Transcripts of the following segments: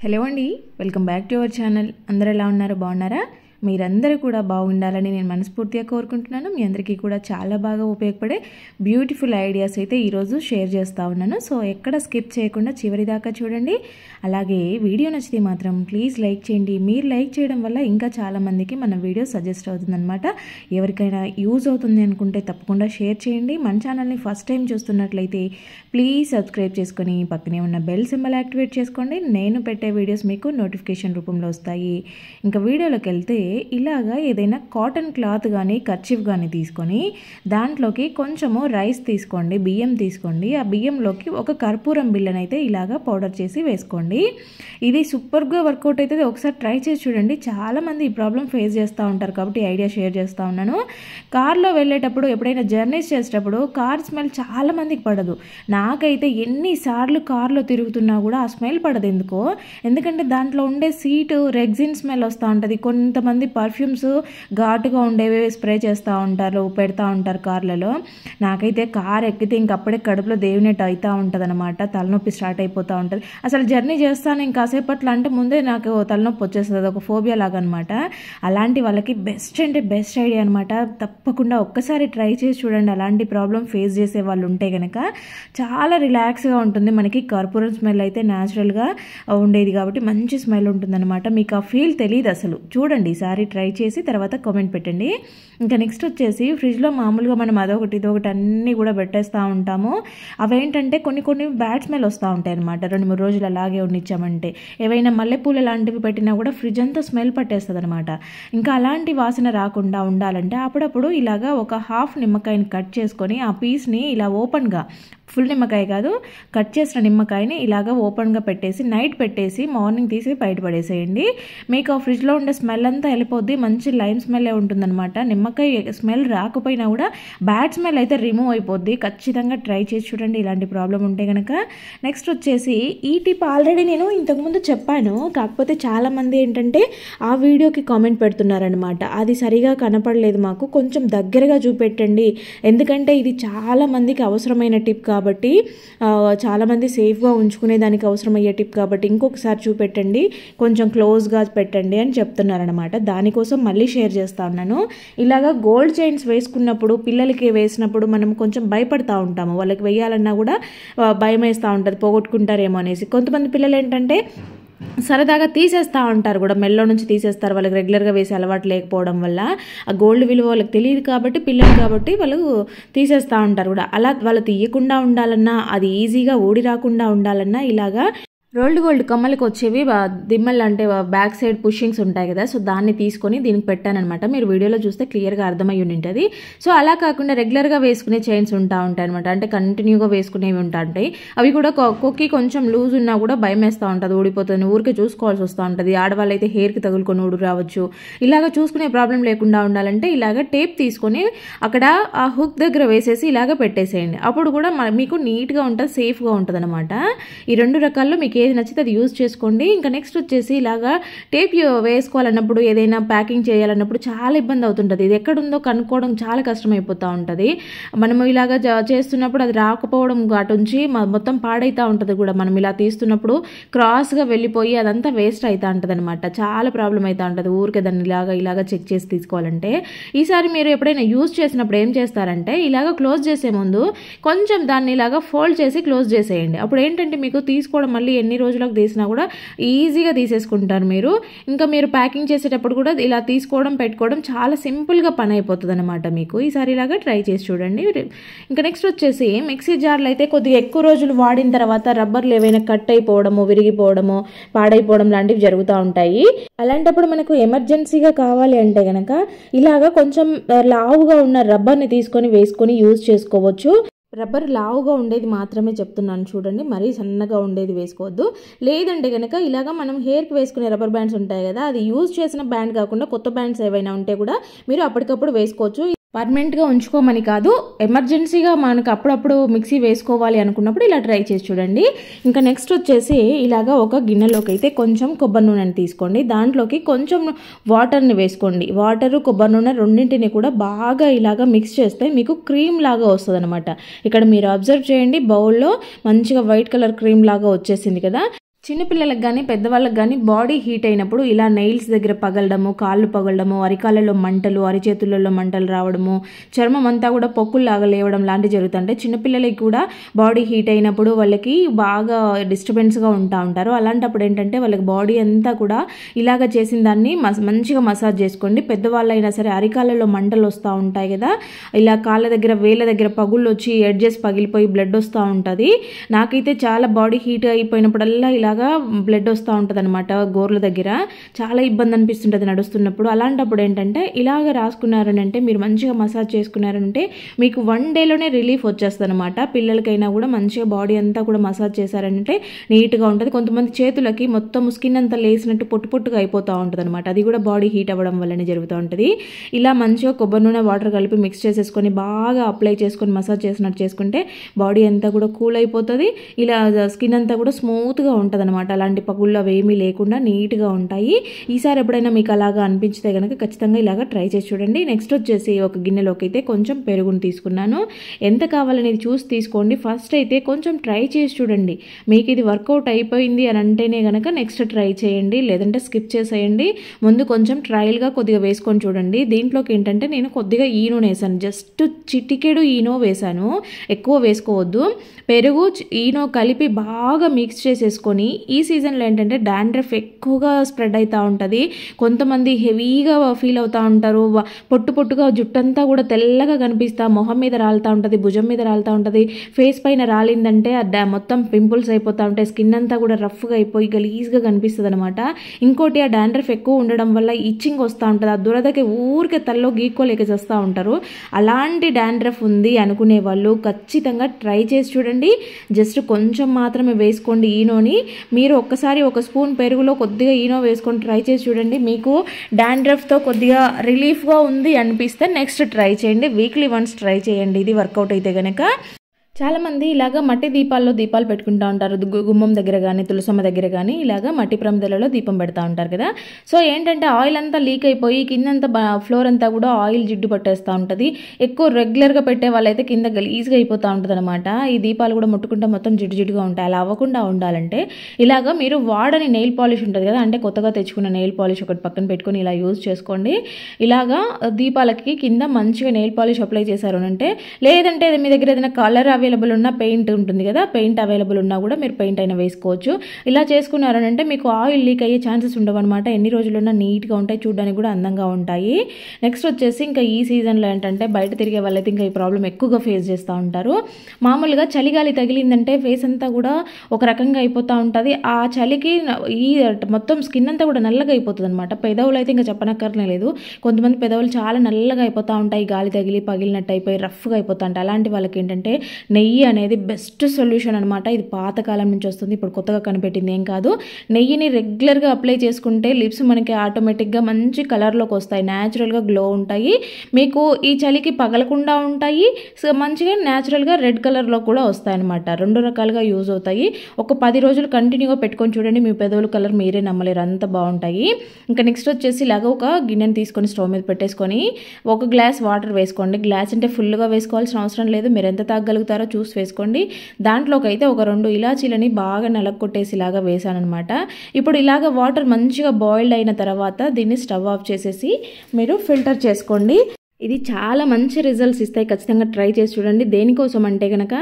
Hello అండి, welcome back to our channel. అందరూ ఎలా ఉన్నారు? బాగున్నారా? మీరందరూ కూడా బాగుండాలని నేను మనస్ఫూర్తిగా కోరుకుంటున్నాను. మీ అందరికీ కూడా చాలా బాగా ఉపయోగపడే బ్యూటిఫుల్ ఐడియాస్ అయితే ఈరోజు షేర్ చేస్తూ ఉన్నాను. సో ఎక్కడ స్కిప్ చేయకుండా చివరి దాకా చూడండి. అలాగే వీడియో నచ్చితే మాత్రం ప్లీజ్ లైక్ చేయండి. మీరు లైక్ చేయడం వల్ల ఇంకా చాలామందికి మన వీడియో సజెస్ట్ అవుతుందన్నమాట. ఎవరికైనా యూజ్ అవుతుంది అనుకుంటే తప్పకుండా షేర్ చేయండి. మన ఛానల్ని ఫస్ట్ టైం చూస్తున్నట్లయితే ప్లీజ్ సబ్స్క్రైబ్ చేసుకొని పక్కనే ఉన్న బెల్ సింబల్ యాక్టివేట్ చేసుకోండి. నేను పెట్టే వీడియోస్ మీకు నోటిఫికేషన్ రూపంలో వస్తాయి. ఇంకా వీడియోలోకి వెళ్తే ఇలాగా ఏదైనా కాటన్ క్లాత్ కానీ కర్చీఫ్ కానీ తీసుకొని దాంట్లోకి కొంచెము రైస్ తీసుకోండి, బియ్యం తీసుకోండి. ఆ బియ్యంలోకి ఒక కర్పూరం బిళ్ళనైతే ఇలాగా పౌడర్ చేసి వేసుకోండి. ఇది సూపర్గా వర్కౌట్ అవుతుంది. ఒకసారి ట్రై చేసి చూడండి. చాలామంది ఈ ప్రాబ్లం ఫేస్ చేస్తూ ఉంటారు కాబట్టి ఐడియా షేర్ చేస్తూ ఉన్నాను. కార్లో వెళ్ళేటప్పుడు ఎప్పుడైనా జర్నీస్ చేసేటప్పుడు కార్ స్మెల్ చాలామందికి పడదు. నాకైతే ఎన్నిసార్లు కార్లో తిరుగుతున్నా కూడా ఆ స్మెల్ పడదు. ఎందుకంటే దాంట్లో ఉండే సీటు రెగ్జిన్ స్మెల్ వస్తూ ఉంటుంది. కొంతమంది పర్ఫ్యూమ్స్ ఘాటుగా ఉండేవి స్ప్రే చేస్తూ ఉంటారు, పెడతా ఉంటారు కార్లలో. నాకైతే కార్ ఎక్కితే ఇంకప్పుడే కడుపులో దేవునేట్ అవుతూ ఉంటుంది అనమాట. తలనొప్పి స్టార్ట్ అయిపోతూ ఉంటుంది. అసలు జర్నీ చేస్తాను ఇంకాసేపట్లో అంటే ముందే నాకు తలనొప్పి వచ్చేస్తుంది. ఒక ఫోబియా లాగా అనమాట. అలాంటి వాళ్ళకి బెస్ట్ అంటే బెస్ట్ ఐడియా అనమాట. తప్పకుండా ఒక్కసారి ట్రై చేసి చూడండి. అలాంటి ప్రాబ్లం ఫేస్ చేసే వాళ్ళు ఉంటే కనుక చాలా రిలాక్స్గా ఉంటుంది. మనకి కర్పూరం స్మెల్ అయితే న్యాచురల్గా ఉండేది కాబట్టి మంచి స్మెల్ ఉంటుందన్నమాట. మీకు ఆ ఫీల్ తెలియదు అసలు. చూడండి, ఈసారి ట్రై చేసి తర్వాత కామెంట్ పెట్టండి. ఇంకా నెక్స్ట్ వచ్చేసి ఫ్రిడ్జ్లో మామూలుగా మనం అదొకటి ఇదొకటి అన్నీ కూడా పెట్టేస్తూ ఉంటాము. అవేంటంటే కొన్ని బ్యాడ్ స్మెల్ వస్తూ ఉంటాయి అనమాట. 2-3 రోజులు అలాగే ఉండిచ్చామంటే ఏవైనా మల్లెపూలు లాంటివి పెట్టినా కూడా ఫ్రిడ్జ్ అంతా స్మెల్ పట్టేస్తుంది అనమాట. ఇంకా అలాంటి వాసన రాకుండా ఉండాలంటే అప్పుడప్పుడు ఇలాగా ఒక హాఫ్ నిమ్మకాయని కట్ చేసుకొని ఆ పీస్ని ఇలా ఓపెన్గా, ఫుల్ నిమ్మకాయ కాదు, కట్ చేసిన నిమ్మకాయని ఇలాగ ఓపెన్గా పెట్టేసి నైట్ పెట్టేసి మార్నింగ్ తీసి బయటపడేసేయండి. మీకు ఆ ఫ్రిడ్జ్లో ఉండే స్మెల్ అంతా వెళ్ళిపోద్ది. మంచి లైమ్ స్మెల్లే ఉంటుందన్నమాట. నిమ్మకాయ స్మెల్ రాకపోయినా కూడా బ్యాడ్ స్మెల్ అయితే రిమూవ్ అయిపోద్ది. ఖచ్చితంగా ట్రై చేసి చూడండి ఇలాంటి ప్రాబ్లం ఉంటే కనుక. నెక్స్ట్ వచ్చేసి ఈ టిప్ ఆల్రెడీ నేను ఇంతకుముందు చెప్పాను. కాకపోతే చాలామంది ఏంటంటే ఆ వీడియోకి కామెంట్ పెడుతున్నారనమాట. అది సరిగా కనపడలేదు, మాకు కొంచెం దగ్గరగా చూపెట్టండి. ఎందుకంటే ఇది చాలామందికి అవసరమైన టిప్ కాబట్టి, చాలామంది సేఫ్గా ఉంచుకునే దానికి అవసరమయ్యే టిప్ కాబట్టి ఇంకొకసారి చూపెట్టండి, కొంచెం క్లోజ్గా పెట్టండి అని చెప్తున్నారనమాట. దానికోసం మళ్ళీ షేర్ చేస్తూ ఉన్నాను. ఇలాగా గోల్డ్ చైన్స్ వేసుకున్నప్పుడు, పిల్లలకి వేసినప్పుడు మనం కొంచెం భయపడతా ఉంటాము. వాళ్ళకి వేయాలన్నా కూడా భయం వేస్తూ ఉంటుంది, పోగొట్టుకుంటారేమో అనేసి. కొంతమంది పిల్లలు ఏంటంటే సరదాగా తీసేస్తూ ఉంటారు కూడా, మెల్లో నుంచి తీసేస్తారు. వాళ్ళకి రెగ్యులర్గా వేసే అలవాటు లేకపోవడం వల్ల ఆ గోల్డ్ విలువ వాళ్ళకి తెలియదు కాబట్టి, పిల్లలు కాబట్టి వాళ్ళు తీసేస్తూ ఉంటారు కూడా. అలా వాళ్ళు తీయకుండా ఉండాలన్నా, అది ఈజీగా ఊడి రాకుండా ఉండాలన్నా ఇలాగా రోల్డ్ గోల్డ్ కమ్మలకు వచ్చేవి దిమ్మలు అంటే బ్యాక్ సైడ్ పుషింగ్స్ ఉంటాయి కదా, సో దాన్ని తీసుకొని దీనికి పెట్టానమాట. మీరు వీడియోలో చూస్తే క్లియర్గా అర్థమై ఉంటుంది. సో అలా కాకుండా రెగ్యులర్గా వేసుకునే చైన్స్ ఉంటాయి అనమాట. అంటే కంటిన్యూగా వేసుకునేవి ఉంటాయి. అవి కూడా కొక్కి కొంచెం లూజ్ ఉన్నా కూడా భయం వేస్తూ ఉంటుంది, ఊడిపోతుంది. ఊరికే చూసుకోవాల్సి వస్తూ ఉంటుంది. ఆడవాళ్ళు అయితే హెయిర్కి తగులుకొని ఊడి రావచ్చు. ఇలాగ చూసుకునే ప్రాబ్లం లేకుండా ఉండాలంటే ఇలాగ టేప్ తీసుకొని అక్కడ ఆ హుక్ దగ్గర వేసేసి ఇలాగ పెట్టేసేయండి. అప్పుడు కూడా మీకు నీట్గా ఉంటుంది, సేఫ్గా ఉంటుంది అనమాట. ఈ 2 రకాల్లో మీకు ఏది నచ్చితే అది యూజ్ చేసుకోండి. ఇంకా నెక్స్ట్ వచ్చేసి ఇలాగా టేప్ వేసుకోవాలన్నప్పుడు, ఏదైనా ప్యాకింగ్ చేయాలన్నప్పుడు చాలా ఇబ్బంది అవుతుంటుంది. ఇది ఎక్కడుందో కనుక్కోవడం చాలా కష్టమైపోతూ ఉంటుంది. మనము ఇలాగా చేస్తున్నప్పుడు అది రాకపోవడం అటుంచి మొత్తం పాడైతూ ఉంటుంది కూడా. మనం ఇలా తీస్తున్నప్పుడు క్రాస్గా వెళ్ళిపోయి అదంతా వేస్ట్ అవుతూ ఉంటుంది అనమాట. చాలా ప్రాబ్లం అవుతూ ఉంటుంది ఊరికే దాన్ని ఇలాగా చెక్ చేసి తీసుకోవాలంటే. ఈసారి మీరు ఎప్పుడైనా యూజ్ చేసినప్పుడు ఏం చేస్తారంటే ఇలాగ క్లోజ్ చేసే ముందు కొంచెం దాన్ని ఇలాగా ఫోల్డ్ చేసి క్లోజ్ చేసేయండి. అప్పుడు ఏంటంటే మీకు తీసుకోవడం మళ్ళీ ఎన్ని రోజులకు తీసినా కూడా ఈజీగా తీసేసుకుంటారు మీరు. ఇంకా మీరు ప్యాకింగ్ చేసేటప్పుడు కూడా ఇలా తీసుకోవడం పెట్టుకోవడం చాలా సింపుల్గా పని అయిపోతుంది అనమాట మీకు. ఈసారి ఇలాగా ట్రై చేసి చూడండి. ఇంకా నెక్స్ట్ వచ్చేసి మిక్సీ జార్లు అయితే కొద్దిగా ఎక్కువ రోజులు వాడిన తర్వాత రబ్బర్లు ఏవైనా కట్ అయిపోవడము, విరిగిపోవడము, పాడైపోవడం లాంటివి జరుగుతూ ఉంటాయి. అలాంటప్పుడు మనకు ఎమర్జెన్సీగా కావాలి అంటే కనుక ఇలాగా కొంచెం లావుగా ఉన్న రబ్బర్ని తీసుకొని వేసుకొని యూజ్ చేసుకోవచ్చు. రబ్బర్ లావుగా ఉండేది మాత్రమే చెప్తున్నాను చూడండి, మరీ సన్నగా ఉండేది వేసుకోవద్దు. లేదంటే కనుక ఇలాగా మనం హెయిర్కి వేసుకునే రబ్బర్ బ్యాండ్స్ ఉంటాయి కదా, అది యూజ్ చేసిన బ్యాండ్ కాకుండా కొత్త బ్యాండ్స్ ఏవైనా ఉంటే కూడా మీరు అప్పటికప్పుడు వేసుకోవచ్చు. పర్మనెంట్గా ఉంచుకోమని కాదు, ఎమర్జెన్సీగా మనకు అప్పుడప్పుడు మిక్సీ వేసుకోవాలి అనుకున్నప్పుడు ఇలా ట్రై చేసి చూడండి. ఇంకా నెక్స్ట్ వచ్చేసి ఇలాగా ఒక గిన్నెలోకి అయితే కొంచెం కొబ్బరి నూనెని తీసుకోండి. దాంట్లోకి కొంచెం వాటర్ని వేసుకోండి. వాటరు కొబ్బరి నూనె రెండింటిని కూడా బాగా ఇలాగా మిక్స్ చేస్తే మీకు క్రీమ్ లాగా వస్తుంది అనమాట. ఇక్కడ మీరు అబ్జర్వ్ చేయండి, బౌల్లో మంచిగా వైట్ కలర్ క్రీమ్ లాగా వచ్చేసింది కదా. చిన్నపిల్లలకు కానీ పెద్దవాళ్ళకి కానీ బాడీ హీట్ అయినప్పుడు ఇలా నెయిల్స్ దగ్గర పగలడము, కాళ్ళు పగలడము, అరికాళ్ళలో మంటలు, అరిచేతులలో మంటలు రావడము, చర్మం అంతా కూడా పొక్కుల్లాగా లేవడం లాంటివి జరుగుతుంటాయి. చిన్నపిల్లలకి కూడా బాడీ హీట్ అయినప్పుడు వాళ్ళకి బాగా డిస్టర్బెన్స్గా ఉంటారు. అలాంటప్పుడు ఏంటంటే వాళ్ళకి బాడీ అంతా కూడా ఇలాగ చేసిన దాన్ని మంచిగా మసాజ్ చేసుకోండి. పెద్దవాళ్ళైనా సరే అరికాళ్ళలో మంటలు వస్తూ ఉంటాయి కదా, ఇలా కాళ్ళ దగ్గర వేళ్ళ దగ్గర పగుళ్ళు వచ్చి ఎడ్జెస్ పగిలిపోయి బ్లడ్ వస్తూ ఉంటుంది. నాకైతే చాలా బాడీ హీట్ అయిపోయినప్పుడల్లా ఇలాగా బ్లడ్ వస్తూ ఉంటుంది అనమాట. గోర్ల దగ్గర చాలా ఇబ్బంది అనిపిస్తుంటుంది నడుస్తున్నప్పుడు. అలాంటప్పుడు ఏంటంటే ఇలాగ రాసుకున్నారని అంటే, మీరు మంచిగా మసాజ్ చేసుకున్నారంటే మీకు 1 డేలోనే రిలీఫ్ వచ్చేస్తుంది అనమాట. పిల్లలకైనా కూడా మంచిగా బాడీ అంతా కూడా మసాజ్ చేశారంటే నీట్గా ఉంటుంది. కొంతమంది చేతులకి మొత్తం స్కిన్ అంతా లేసినట్టు పొట్టుగా అయిపోతూ ఉంటుంది అనమాట. అది కూడా బాడీ హీట్ అవ్వడం వల్లనే జరుగుతూ ఉంటుంది. ఇలా మంచిగా కొబ్బరి నూనె వాటర్ కలిపి మిక్స్ చేసేసుకొని బాగా అప్లై చేసుకొని మసాజ్ చేసినట్టు చేసుకుంటే బాడీ అంతా కూడా కూల్ అయిపోతుంది. ఇలా స్కిన్ అంతా కూడా స్మూత్గా ఉంటుంది అనమాట. అలాంటి పగుళ్ళు అవేమీ లేకుండా నీట్గా ఉంటాయి. ఈసారి ఎప్పుడైనా మీకు అలాగా అనిపించితే కనుక ఖచ్చితంగా ఇలాగ ట్రై చేసి చూడండి. నెక్స్ట్ వచ్చేసి ఒక గిన్నెలోకి అయితే కొంచెం పెరుగును తీసుకున్నాను. ఎంత కావాలనేది చూసి తీసుకోండి. ఫస్ట్ అయితే కొంచెం ట్రై చేసి చూడండి. మీకు ఇది వర్కౌట్ అయిపోయింది అని అంటేనే కనుక నెక్స్ట్ ట్రై చేయండి, లేదంటే స్కిప్ చేసేయండి. ముందు కొంచెం ట్రయల్గా కొద్దిగా వేసుకొని చూడండి. దీంట్లోకి ఏంటంటే నేను కొద్దిగా ఈనో వేసాను, జస్ట్ చిటికెడు ఈనో వేసాను, ఎక్కువ వేసుకోవద్దు. పెరుగు ఈనో కలిపి బాగా మిక్స్ చేసేసుకొని, ఈ సీజన్లో ఏంటంటే డాండ్రఫ్ ఎక్కువగా స్ప్రెడ్ అవుతూ ఉంటుంది. కొంతమంది హెవీగా ఫీల్ అవుతూ ఉంటారు. పొట్టుగా జుట్టంతా కూడా తెల్లగా కనిపిస్తా, మొహం మీద రాలుతూ ఉంటుంది, భుజం మీద రాలుతూ ఉంటుంది. ఫేస్ పైన రాలిందంటే మొత్తం పింపుల్స్ అయిపోతూ ఉంటాయి. స్కిన్ అంతా కూడా రఫ్గా అయిపోయి గలీజ్గా కనిపిస్తుంది అనమాట. ఇంకోటి ఆ డాండ్రఫ్ ఎక్కువ ఉండడం వల్ల ఇచ్చింగ్ వస్తూ ఉంటుంది. ఆ దురదకి ఊరికే తల్లో గీక్కోలేక చేస్తూ ఉంటారు. అలాంటి డాండ్రఫ్ ఉంది అనుకునే వాళ్ళు ఖచ్చితంగా ట్రై చేసి చూడండి. జస్ట్ కొంచెం మాత్రమే వేసుకోండి ఈనోని. మీరు ఒక్కసారి ఒక స్పూన్ పెరుగులో కొద్దిగా ఈనో వేసుకొని ట్రై చేసి చూడండి. మీకు డాండ్రఫ్తో కొద్దిగా రిలీఫ్గా ఉంది అనిపిస్తే నెక్స్ట్ ట్రై చేయండి. వీక్లీ వన్స్ ట్రై చేయండి ఇది వర్కౌట్ అయితే కనుక. చాలామంది ఇలాగ మట్టి దీపాల్లో దీపాలు పెట్టుకుంటూ ఉంటారు. గుమ్మం దగ్గర కానీ తులసమ్మ దగ్గర కానీ ఇలాగ మట్టి ప్రమిదలలో దీపం పెడతా ఉంటారు కదా. సో ఏంటంటే ఆయిల్ అంతా లీక్ అయిపోయి కిందంతా ఫ్లోర్ అంతా కూడా ఆయిల్ జిడ్డు పట్టేస్తూ ఉంటుంది. ఎక్కువ రెగ్యులర్గా పెట్టే వాళ్ళైతే కింద గలీజ్గా అయిపోతూ ఉంటుంది అనమాట. ఈ దీపాలు కూడా ముట్టుకుంటే మొత్తం జిడ్డుగా ఉంటాయి. అలా అవ్వకుండా ఉండాలంటే ఇలాగ మీరు వాడని నెయిల్ పాలిష్ ఉంటుంది కదా, అంటే కొత్తగా తెచ్చుకున్న నెయిల్ పాలిష్ ఒకటి పక్కన పెట్టుకొని ఇలా యూజ్ చేసుకోండి. ఇలాగా దీపాలకి కింద మంచిగా నెయిల్ పాలిష్ అప్లై చేశారు అంటే, లేదంటే మీ దగ్గర ఏదైనా కలర్ అవైలబుల్ ఉన్న పెయింట్ ఉంటుంది కదా, పెయింట్ అవైలబుల్ ఉన్నా కూడా మీరు పెయింట్ అయినా వేసుకోవచ్చు. ఇలా చేసుకున్నారనంటే మీకు ఆయిల్ లీక్ అయ్యే ఛాన్సెస్ ఉండవు అనమాట. ఎన్ని రోజులున్నా నీట్గా ఉంటాయి, చూడడానికి కూడా అందంగా ఉంటాయి. నెక్స్ట్ వచ్చేసి ఇంకా ఈ సీజన్లో ఏంటంటే బయట తిరిగే వాళ్ళైతే ఇంకా ఈ ప్రాబ్లం ఎక్కువగా ఫేస్ చేస్తూ ఉంటారు. మామూలుగా చలిగాలి తగిలిందంటే ఫేస్ అంతా కూడా ఒక రకంగా అయిపోతూ ఉంటుంది. ఆ చలికి ఈ మొత్తం స్కిన్ అంతా కూడా నల్లగా అయిపోతుంది అనమాట. పెదవులు అయితే ఇంకా చెప్పనక్కర్లేదు. కొంతమంది పెదవులు చాలా నల్లగా అయిపోతూ ఉంటాయి, గాలి తగిలి పగిలినట్టు అయిపోయి రఫ్గా అయిపోతూ ఉంటాయి. అలాంటి వాళ్ళకి ఏంటంటే నెయ్యి అనేది బెస్ట్ సొల్యూషన్ అనమాట. ఇది పాతకాలం నుంచి వస్తుంది, ఇప్పుడు కొత్తగా కనిపెట్టింది ఏం కాదు. నెయ్యిని రెగ్యులర్గా అప్లై చేసుకుంటే లిప్స్ మనకి ఆటోమేటిక్గా మంచి కలర్లోకి వస్తాయి, న్యాచురల్గా గ్లో ఉంటాయి. మీకు ఈ చలికి పగలకుండా ఉంటాయి, మంచిగా న్యాచురల్గా రెడ్ కలర్లో కూడా వస్తాయి అనమాట. 2 రకాలుగా యూజ్ అవుతాయి. ఒక 10 రోజులు కంటిన్యూగా పెట్టుకొని చూడండి, మీ పెదవుల కలర్ మీరే నమ్మలేరు, అంత బాగుంటాయి. ఇంకా నెక్స్ట్ వచ్చేసి ఇలాగ ఒక గిన్నెని తీసుకొని స్టవ్ మీద పెట్టేసుకొని 1 గ్లాస్ వాటర్ వేసుకోండి. గ్లాస్ అంటే ఫుల్గా వేసుకోవాల్సిన అవసరం లేదు, మీరు ఎంత తాగలుగుతారో చూసి వేసుకోండి. దాంట్లోకి అయితే ఒక 2 ఇలాచీలని బాగా నలగొట్టేసి ఇలాగా వేసానమాట. ఇప్పుడు ఇలాగ వాటర్ మంచిగా బాయిల్డ్ అయిన తర్వాత దీన్ని స్టవ్ ఆఫ్ చేసేసి మీరు ఫిల్టర్ చేసుకోండి. ఇది చాలా మంచి రిజల్ట్స్ ఇస్తాయి, ఖచ్చితంగా ట్రై చేసి చూడండి. దేనికోసం అంటే కనుక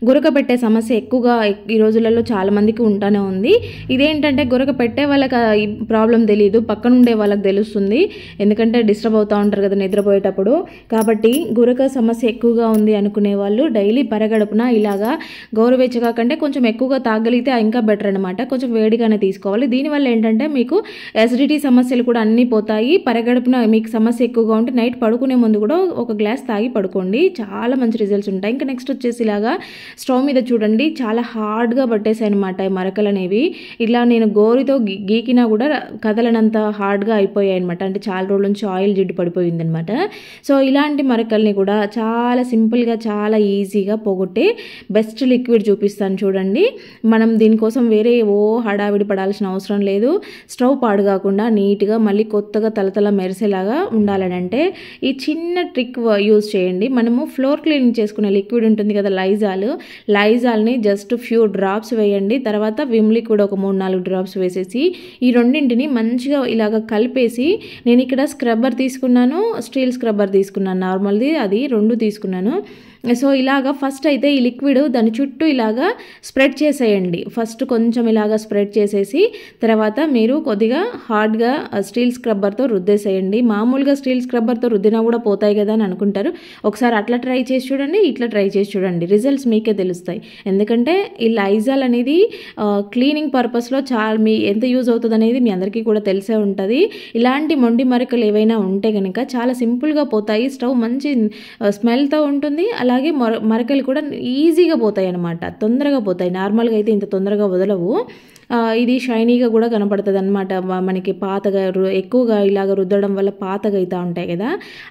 గురక పెట్టే సమస్య ఎక్కువగా ఈ రోజులలో చాలా మందికి ఉంటానే ఉంది. ఇదేంటంటే గురక పెట్టే వాళ్ళకి ఈ ప్రాబ్లం తెలియదు, పక్కన ఉండే వాళ్ళకి తెలుస్తుంది. ఎందుకంటే డిస్టర్బ్ అవుతూ ఉంటారు కదా నిద్రపోయేటప్పుడు. కాబట్టి గురక సమస్య ఎక్కువగా ఉంది అనుకునే వాళ్ళు డైలీ పరగడుపున ఇలాగా గోరువెచ్చగా కంటే కొంచెం ఎక్కువగా తాగలిగితే ఇంకా బెటర్ అనమాట. కొంచెం వేడిగానే తీసుకోవాలి. దీనివల్ల ఏంటంటే మీకు అసిడిటీ సమస్యలు కూడా అన్నీ పోతాయి. పరగడుపున మీకు సమస్య ఎక్కువగా ఉంటే నైట్ పడుకునే ముందు కూడా 1 గ్లాస్ తాగి పడుకోండి, చాలా మంచి రిజల్ట్స్ ఉంటాయి. ఇంకా నెక్స్ట్ వచ్చేసి ఇలాగా స్టవ్ మీద చూడండి చాలా హార్డ్గా పట్టేసాయి అనమాట ఈ మరకలు అనేవి. ఇలా నేను గోరుతో గీకినా కూడా కదలనంత హార్డ్గా అయిపోయాయి అనమాట. అంటే చాలా రోజుల నుంచి ఆయిల్ జిడ్డు పడిపోయింది అనమాట. సో ఇలాంటి మరకల్ని కూడా చాలా సింపుల్గా చాలా ఈజీగా పోగొట్టే బెస్ట్ లిక్విడ్ చూపిస్తాను చూడండి. మనం దీనికోసం వేరే హడావిడి పడాల్సిన అవసరం లేదు. స్టవ్ పాడు కాకుండా నీట్గా మళ్ళీ కొత్తగా తలతల మెరిసేలాగా ఉండాలని అంటే ఈ చిన్న చిన్న ట్రిక్ యూజ్ చేయండి. మనము ఫ్లోర్ క్లీనింగ్ చేసుకునే లిక్విడ్ ఉంటుంది కదా లైజాల్ని జస్ట్ ఫ్యూ డ్రాప్స్ వేయండి. తర్వాత విమ్ లిక్విడ్ ఒక 3-4 డ్రాప్స్ వేసేసి ఈ రెండింటిని మంచిగా ఇలాగ కలిపేసి, నేను ఇక్కడ స్క్రబ్బర్ తీసుకున్నాను, స్టీల్ స్క్రబ్బర్ తీసుకున్నాను, నార్మల్ది అది 2 తీసుకున్నాను. సో ఇలాగా ఫస్ట్ అయితే ఈ లిక్విడ్ దాని చుట్టూ ఇలాగా స్ప్రెడ్ చేసేయండి. ఫస్ట్ కొంచెం ఇలాగా స్ప్రెడ్ చేసేసి తర్వాత మీరు కొద్దిగా హార్డ్గా స్టీల్ స్క్రబ్బర్తో రుద్దేసేయండి. మామూలుగా స్టీల్ స్క్రబ్బర్తో రుద్దినా కూడా పోతాయి కదా అని అనుకుంటారు. ఒకసారి అట్లా ట్రై చేసి చూడండి, ఇట్లా ట్రై చేసి చూడండి, రిజల్ట్స్ మీకే తెలుస్తాయి. ఎందుకంటే ఈ లైజాల్ అనేది క్లీనింగ్ పర్పస్లో చాలా ఎంత యూజ్ అవుతుంది అనేది మీ అందరికీ కూడా తెలిసే ఉంటుంది. ఇలాంటి మొండి మరకలు ఏవైనా ఉంటే కనుక చాలా సింపుల్గా పోతాయి. స్టవ్ మంచి స్మెల్తో ఉంటుంది, అలాగే మరకలు కూడా ఈజీగా పోతాయి అన్నమాట, తొందరగా పోతాయి. నార్మల్గా అయితే ఇంత తొందరగా వదలవు. ఇది షైనీగా కూడా కనపడుతుంది అనమాట. మనకి పాతగా ఎక్కువగా ఇలాగ రుద్దడం వల్ల పాతగా అవుతూ ఉంటాయి కదా,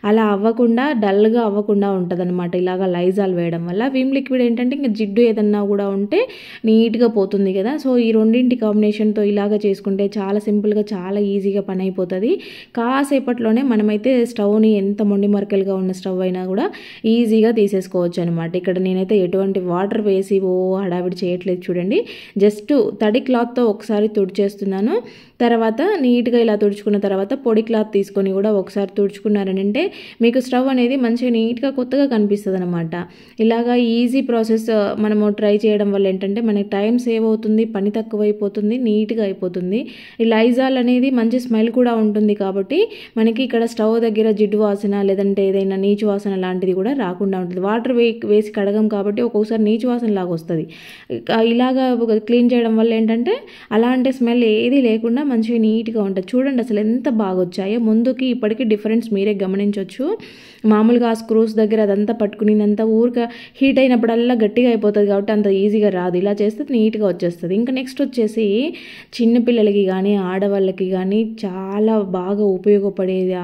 అలా అవ్వకుండా డల్గా అవ్వకుండా ఉంటుంది అనమాట ఇలాగ లైజాల్ వేయడం వల్ల. విమ్ లిక్విడ్ ఏంటంటే ఇంకా జిడ్డు ఏదన్నా కూడా ఉంటే నీట్గా పోతుంది కదా. సో ఈ రెండింటి కాంబినేషన్తో ఇలాగ చేసుకుంటే చాలా సింపుల్గా చాలా ఈజీగా పని అయిపోతుంది. కాసేపట్లోనే మనమైతే స్టవ్ని ఎంత మొండి మరకలుగా ఉన్న స్టవ్ అయినా కూడా ఈజీగా తీసేసుకోవచ్చు అనమాట. ఇక్కడ నేనైతే ఎటువంటి వాటర్ వేసి హడావిడి చేయట్లేదు చూడండి. జస్ట్ తడి క్లాత్తో ఒకసారి తుడిచేస్తున్నాను. తర్వాత నీట్గా ఇలా తుడుచుకున్న తర్వాత పొడి క్లాత్ తీసుకొని కూడా ఒకసారి తుడుచుకున్నారనంటే మీకు స్టవ్ అనేది మంచిగా నీట్గా కొత్తగా కనిపిస్తుంది అనమాట. ఇలాగా ఈజీ ప్రాసెస్ మనము ట్రై చేయడం వల్ల ఏంటంటే మనకి టైం సేవ్ అవుతుంది, పని తక్కువ అయిపోతుంది, నీట్గా అయిపోతుంది. ఈ లైజాల్ అనేది మంచి స్మెల్ కూడా ఉంటుంది కాబట్టి మనకి ఇక్కడ స్టవ్ దగ్గర జిడ్డు వాసన లేదంటే ఏదైనా నీచు వాసన లాంటిది కూడా రాకుండా ఉంటుంది. వాటర్ వేసి కడగం కాబట్టి ఒక్కొక్కసారి నీచు వాసన లాగా వస్తుంది. ఇలాగా క్లీన్ చేయడం వల్ల ఏంటంటే అలాంటి స్మెల్ ఏది లేకుండా మంచిగా నీట్గా ఉంటుంది. చూడండి అసలు ఎంత బాగా వచ్చాయో, ముందుకి ఇప్పటికీ డిఫరెన్స్ మీరే గమనించవచ్చు. మామూలుగా ఆ స్క్రూస్ దగ్గర అదంతా పట్టుకునేంత ఊరిక హీట్ అయినప్పుడల్లా గట్టిగా అయిపోతుంది కాబట్టి అంత ఈజీగా రాదు. ఇలా చేస్తే నీట్గా వచ్చేస్తుంది. ఇంకా నెక్స్ట్ వచ్చేసి చిన్నపిల్లలకి కానీ ఆడవాళ్ళకి కానీ చాలా బాగా ఉపయోగపడేది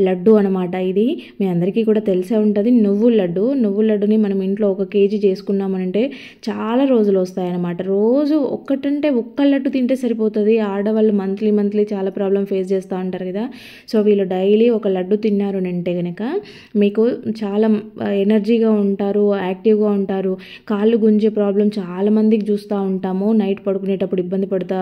లడ్డు అనమాట. ఇది మీ అందరికీ కూడా తెలిసే ఉంటుంది. నువ్వుల లడ్డుని మనం ఇంట్లో 1 కేజీ చేసుకున్నామనంటే చాలా రోజులు వస్తాయన్నమాట. రోజు ఒక్క లడ్డు తింటే సరిపోతుంది. ఆడవాళ్ళు మంత్లీ చాలా ప్రాబ్లం ఫేస్ చేస్తూ ఉంటారు కదా. సో వీళ్ళు డైలీ 1 లడ్డు తిన్నారు అంటే కనుక మీకు చాలా ఎనర్జీగా ఉంటారు, యాక్టివ్గా ఉంటారు. కాళ్ళు గుంజే ప్రాబ్లం చాలా మందికి చూస్తూ ఉంటాము. నైట్ పడుకునేటప్పుడు ఇబ్బంది పడుతూ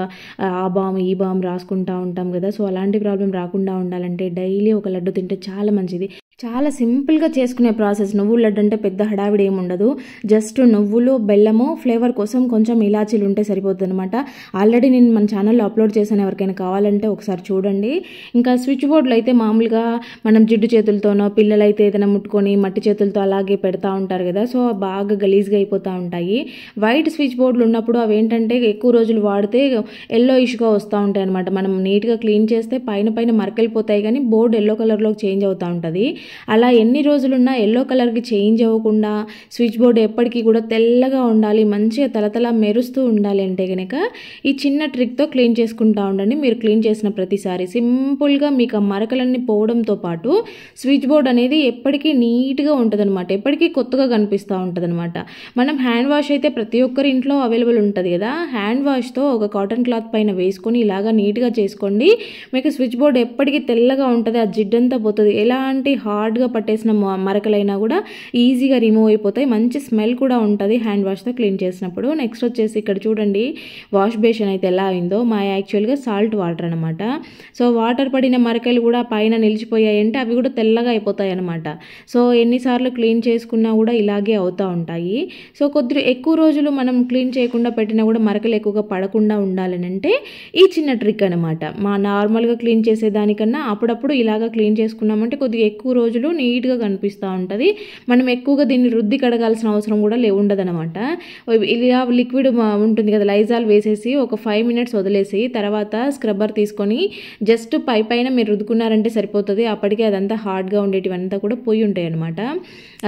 ఆ బామ్ ఈ బామ్ రాసుకుంటూ ఉంటాం కదా. సో అలాంటి ప్రాబ్లం రాకుండా ఉండాలంటే డైలీ 1 లడ్డు తింటే చాలా మంచిది. చాలా సింపుల్గా చేసుకునే ప్రాసెస్. నువ్వుల లడ్డు అంటే పెద్ద హడావిడి ఏమి ఉండదు. జస్ట్ నువ్వులు, బెల్లము, ఫ్లేవర్ కోసం కొంచెం ఇలాచీలు ఉంటే సరిపోతుంది అనమాట. ఆల్రెడీ నేను మన ఛానల్లో అప్లోడ్ చేశాను, ఎవరికైనా కావాలంటే ఒకసారి చూడండి. ఇంకా స్విచ్ బోర్డులో అయితే మామూలుగా మనం జిడ్డు చేతులతోనో, పిల్లలైతే ఏదైనా ముట్టుకొని మట్టి చేతులతో అలాగే పెడతా ఉంటారు కదా. సో బాగా గలీజ్గా అయిపోతూ ఉంటాయి. వైట్ స్విచ్ బోర్డులు ఉన్నప్పుడు అవి ఏంటంటే ఎక్కువ రోజులు వాడితే ఎల్లో ఇష్యూగా వస్తూ ఉంటాయి అనమాట. మనం నీట్గా క్లీన్ చేస్తే పైన మరకలిపోతాయి కానీ బోర్డు ఎల్లో కలర్లోకి చేంజ్ అవుతూ ఉంటుంది. అలా ఎన్ని రోజులున్నా ఎల్లో కలర్కి చేంజ్ అవ్వకుండా స్విచ్ బోర్డు ఎప్పటికీ కూడా తెల్లగా ఉండాలి, మంచిగా తలతల మెరుస్తూ ఉండాలి అంటే కనుక ఈ చిన్న ట్రిక్తో క్లీన్ చేసుకుంటూ ఉండండి. మీరు క్లీన్ చేసిన ప్రతిసారి సింపుల్గా మీకు ఆ మరకలన్నీ పోవడంతో పాటు స్విచ్ బోర్డ్ అనేది ఎప్పటికీ నీట్గా ఉంటుంది అనమాట, ఎప్పటికీ కొత్తగా కనిపిస్తూ ఉంటుంది అనమాట. మనం హ్యాండ్ వాష్ అయితే ప్రతి ఒక్కరి ఇంట్లో అవైలబుల్ ఉంటుంది కదా. హ్యాండ్ వాష్తో ఒక కాటన్ క్లాత్ పైన వేసుకొని ఇలాగా నీట్గా చేసుకోండి. మీకు స్విచ్ బోర్డ్ ఎప్పటికీ తెల్లగా ఉంటుంది, ఆ జిడ్డంతా పోతుంది. ఎలాంటి హార్డ్గా పట్టేసిన మరకలైనా కూడా ఈజీగా రిమూవ్ అయిపోతాయి. మంచి స్మెల్ కూడా ఉంటుంది హ్యాండ్ వాష్తో క్లీన్ చేసినప్పుడు. నెక్స్ట్ వచ్చేసి ఇక్కడ చూడండి వాష్ బేషన్ అయితే ఎలా అయిందో. మా యాక్చువల్గా సాల్ట్ వాటర్ అనమాట. సో వాటర్ పడిన మరకలు కూడా పైన నిలిచిపోయాయి అంటే అవి కూడా తెల్లగా అయిపోతాయి అనమాట. సో ఎన్నిసార్లు క్లీన్ చేసుకున్నా కూడా ఇలాగే అవుతూ ఉంటాయి. సో కొద్దిగా ఎక్కువ రోజులు మనం క్లీన్ చేయకుండా పెట్టినా కూడా మరకలు ఎక్కువగా పడకుండా ఉండాలని అంటే ఈ చిన్న ట్రిక్ అనమాట. మా నార్మల్గా క్లీన్ చేసేదానికన్నా అప్పుడప్పుడు ఇలాగా క్లీన్ చేసుకున్నామంటే కొద్దిగా ఎక్కువ రోజులు నీట్గా కనిపిస్తూ ఉంటుంది. మనం ఎక్కువగా దీన్ని రుద్ది కడగాల్సిన అవసరం కూడా ఉండదనమాట. ఇలా లిక్విడ్ ఉంటుంది కదా లైజాల్ వేసేసి ఒక 5 minutes వదిలేసి తర్వాత స్క్రబ్బర్ తీసుకొని జస్ట్ పైన మీరు రుద్దుకున్నారంటే సరిపోతుంది. అప్పటికే అదంతా హార్డ్గా ఉండేటివంతా కూడా పోయి ఉంటాయి అనమాట.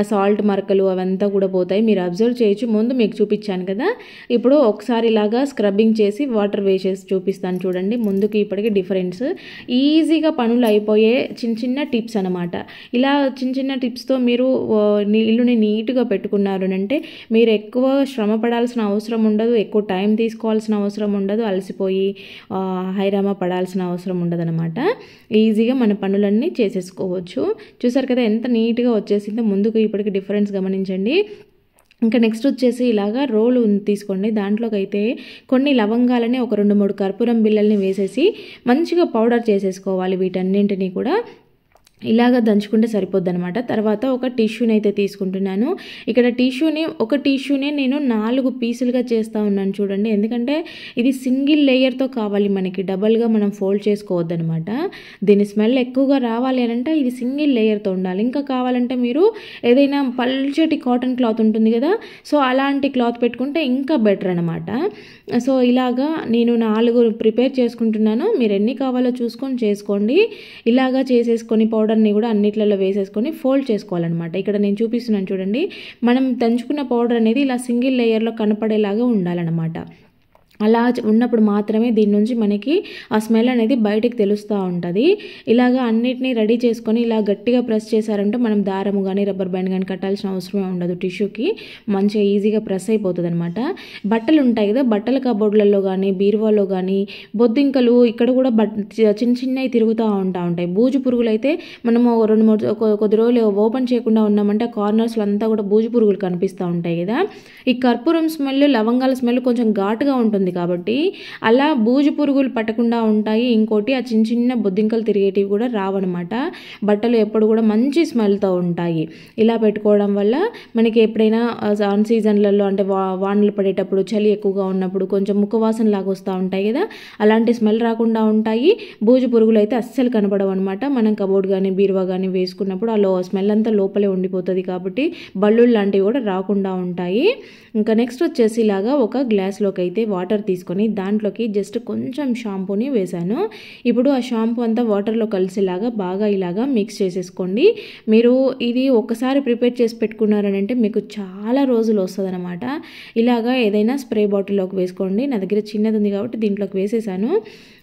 ఆ సాల్ట్ మరకలు అవంతా కూడా పోతాయి. మీరు అబ్జర్వ్ చేయొచ్చు, ముందు మీకు చూపించాను కదా. ఇప్పుడు ఒకసారి ఇలాగా స్క్రబ్బింగ్ చేసి వాటర్ వేసేసి చూపిస్తాను చూడండి. ముందుకి ఇప్పటికీ డిఫరెన్స్. ఈజీగా పనులు అయిపోయే చిన్న టిప్స్ అనమాట. ఇలా చిన్న చిన్న టిప్స్తో మీరు ఇల్లుని నీట్గా పెట్టుకున్నారు అంటే మీరు ఎక్కువ శ్రమ పడాల్సిన అవసరం ఉండదు, ఎక్కువ టైం తీసుకోవాల్సిన అవసరం ఉండదు, అలసిపోయి హైరామా పడాల్సిన అవసరం ఉండదు అనమాట. ఈజీగా మన పనులన్నీ చేసేసుకోవచ్చు. చూసారు కదా ఎంత నీట్గా వచ్చేసిందో, ముందుకు ఇప్పటికి డిఫరెన్స్ గమనించండి. ఇంకా నెక్స్ట్ వచ్చేసి ఇలాగా రోలు తీసుకోండి. దాంట్లోకి అయితే కొన్ని లవంగాలని ఒక 2-3 కర్పూరం బిళ్ళల్ని వేసేసి మంచిగా పౌడర్ చేసేసుకోవాలి. వీటన్నింటినీ కూడా ఇలాగ దంచుకుంటే సరిపోద్ది అనమాట. తర్వాత ఒక టిష్యూని అయితే తీసుకుంటున్నాను. ఇక్కడ ఒక టిష్యూనే నేను 4 పీసులుగా చేస్తూ ఉన్నాను చూడండి. ఎందుకంటే ఇది సింగిల్ లేయర్తో కావాలి మనకి, డబల్గా మనం ఫోల్డ్ చేసుకోవద్దు అనమాట. దీని స్మెల్ ఎక్కువగా రావాలి అని అంటే ఇది సింగిల్ లేయర్తో ఉండాలి. ఇంకా కావాలంటే మీరు ఏదైనా పల్చటి కాటన్ క్లాత్ ఉంటుంది కదా, సో అలాంటి క్లాత్ పెట్టుకుంటే ఇంకా బెటర్ అనమాట. సో ఇలాగా నేను 4 ప్రిపేర్ చేసుకుంటున్నాను. మీరు ఎన్ని కావాలో చూసుకొని చేసుకోండి. ఇలాగా చేసేసుకొని పౌడర్ని కూడా అన్నిట్లలో వేసేసుకొని ఫోల్డ్ చేసుకోవాలన్నమాట. ఇక్కడ నేను చూపిస్తున్నాను చూడండి. మనం దంచుకున్న పౌడర్ అనేది ఇలా సింగిల్ లేయర్లో కనపడేలాగా ఉండాలన్నమాట. అలా ఉన్నప్పుడు మాత్రమే దీని నుంచి మనకి ఆ స్మెల్ అనేది బయటికి తెలుస్తూ ఉంటుంది. ఇలాగా అన్నిటినీ రెడీ చేసుకొని ఇలా గట్టిగా ప్రెస్ చేశారంటే మనం దారము కానీ రబ్బర్ బ్యాండ్ కానీ కట్టాల్సిన అవసరమే ఉండదు. టిష్యూకి మంచిగా ఈజీగా ప్రెస్ అయిపోతుంది అనమాట. బట్టలు ఉంటాయి కదా, బట్టల కబోర్డ్లలో కానీ బీరువాలో కానీ బొద్దింకలు ఇక్కడ కూడా చిన్న చిన్నవి తిరుగుతూ ఉంటాయి. బూజు పురుగులు అయితే మనము 2-3 కొద్ది రోజులు ఓపెన్ చేయకుండా ఉన్నామంటే కార్నర్స్లో అంతా కూడా బూజు పురుగులు కనిపిస్తూ ఉంటాయి కదా. ఈ కర్పూరం స్మెల్, లవంగాల స్మెల్ కొంచెం ఘాటుగా ఉంటుంది కాబట్టి అలా బూజు పురుగులు పట్టకుండా ఉంటాయి. ఇంకోటి ఆ చిన్న చిన్న బొద్దింకలు తిరిగేటివి కూడా రావన్నమాట. బట్టలు ఎప్పుడు కూడా మంచి స్మెల్తో ఉంటాయి. ఇలా పెట్టుకోవడం వల్ల మనకి ఎప్పుడైనా ఆన్ సీజన్లలో అంటే వానలు పడేటప్పుడు చలి ఎక్కువగా ఉన్నప్పుడు కొంచెం ముఖవాసన లాగా వస్తూ ఉంటాయి కదా, అలాంటి స్మెల్ రాకుండా ఉంటాయి. బూజు పురుగులు అయితే అస్సలు కనపడవు అనమాట. మనం కబోర్డ్ కానీ బీరువా కానీ వేసుకున్నప్పుడు ఆ స్మెల్ అంతా లోపలే ఉండిపోతుంది కాబట్టి బల్లుళ్ళు లాంటివి కూడా రాకుండా ఉంటాయి. ఇంకా నెక్స్ట్ వచ్చేసి ఇలాగా ఒక గ్లాస్లోకి అయితే వాటర్ తీసుకొని దాంట్లోకి జస్ట్ కొంచెం షాంపూని వేశాను. ఇప్పుడు ఆ షాంపూ అంతా వాటర్లో కలిసేలాగా బాగా ఇలాగా మిక్స్ చేసేసుకోండి. మీరు ఇది ఒకసారి ప్రిపేర్ చేసి పెట్టుకున్నారని అంటే మీకు చాలా రోజులు వస్తుంది అనమాట. ఇలాగా ఏదైనా స్ప్రే బాటిల్లోకి వేసుకోండి. నా దగ్గర చిన్నది ఉంది కాబట్టి దీంట్లోకి వేసేసాను.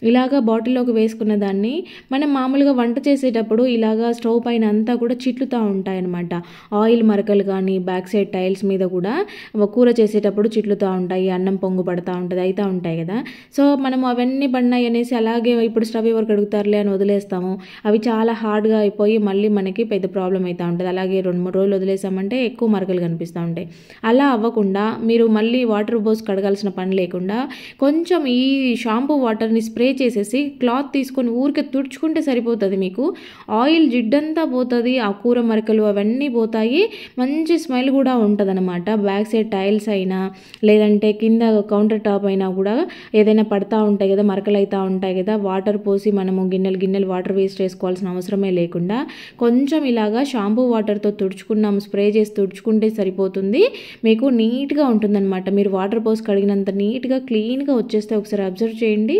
ఇలాగా బాటిల్లోకి వేసుకున్న దాన్ని మనం మామూలుగా వంట చేసేటప్పుడు ఇలాగా స్టవ్ పైన అంతా కూడా చిట్లుతూ ఉంటాయి అనమాట. ఆయిల్ మరకలు కానీ బ్యాక్ సైడ్ టైల్స్ మీద కూడా కూర చేసేటప్పుడు చిట్లుతూ ఉంటాయి, అన్నం పొంగు పడుతూ ఉంటుంది, అవుతూ ఉంటాయి కదా. సో మనం అవన్నీ పడినాయి అనేసి అలాగే ఇప్పుడు స్టవ్ ఎవరు కడుగుతారులే అని వదిలేస్తాము. అవి చాలా హార్డ్గా అయిపోయి మళ్ళీ మనకి పెద్ద ప్రాబ్లం అవుతూ ఉంటుంది. అలాగే 2-3 రోజులు వదిలేసామంటే ఎక్కువ మరకలు కనిపిస్తూ ఉంటాయి. అలా అవ్వకుండా మీరు మళ్ళీ వాటర్ పోసి కడగాల్సిన పని లేకుండా కొంచెం ఈ షాంపూ వాటర్ని స్ప్రే చేసేసి క్లాత్ తీసుకొని ఊరికే తుడుచుకుంటే సరిపోతుంది. మీకు ఆయిల్ జిడ్డంతా పోతుంది, ఆ కూర మరకలు అవన్నీ పోతాయి, మంచి స్మెల్ కూడా ఉంటుంది అనమాట. బ్యాక్ సైడ్ టైల్స్ అయినా లేదంటే కింద కౌంటర్ టాప్ అయినా కూడా ఏదైనా పడతా ఉంటాయి కదా, మరకలు అవుతూ ఉంటాయి కదా, వాటర్ పోసి మనము గిన్నెలు వాటర్ వేస్ట్ చేసుకోవాల్సిన అవసరమే లేకుండా కొంచెం ఇలాగా షాంపూ వాటర్తో తుడుచుకున్నాము, స్ప్రే చేసి తుడుచుకుంటే సరిపోతుంది. మీకు నీట్గా ఉంటుందన్నమాట. మీరు వాటర్ పోసి కడిగినంత నీట్గా క్లీన్గా వచ్చేస్తే ఒకసారి అబ్జర్వ్ చేయండి.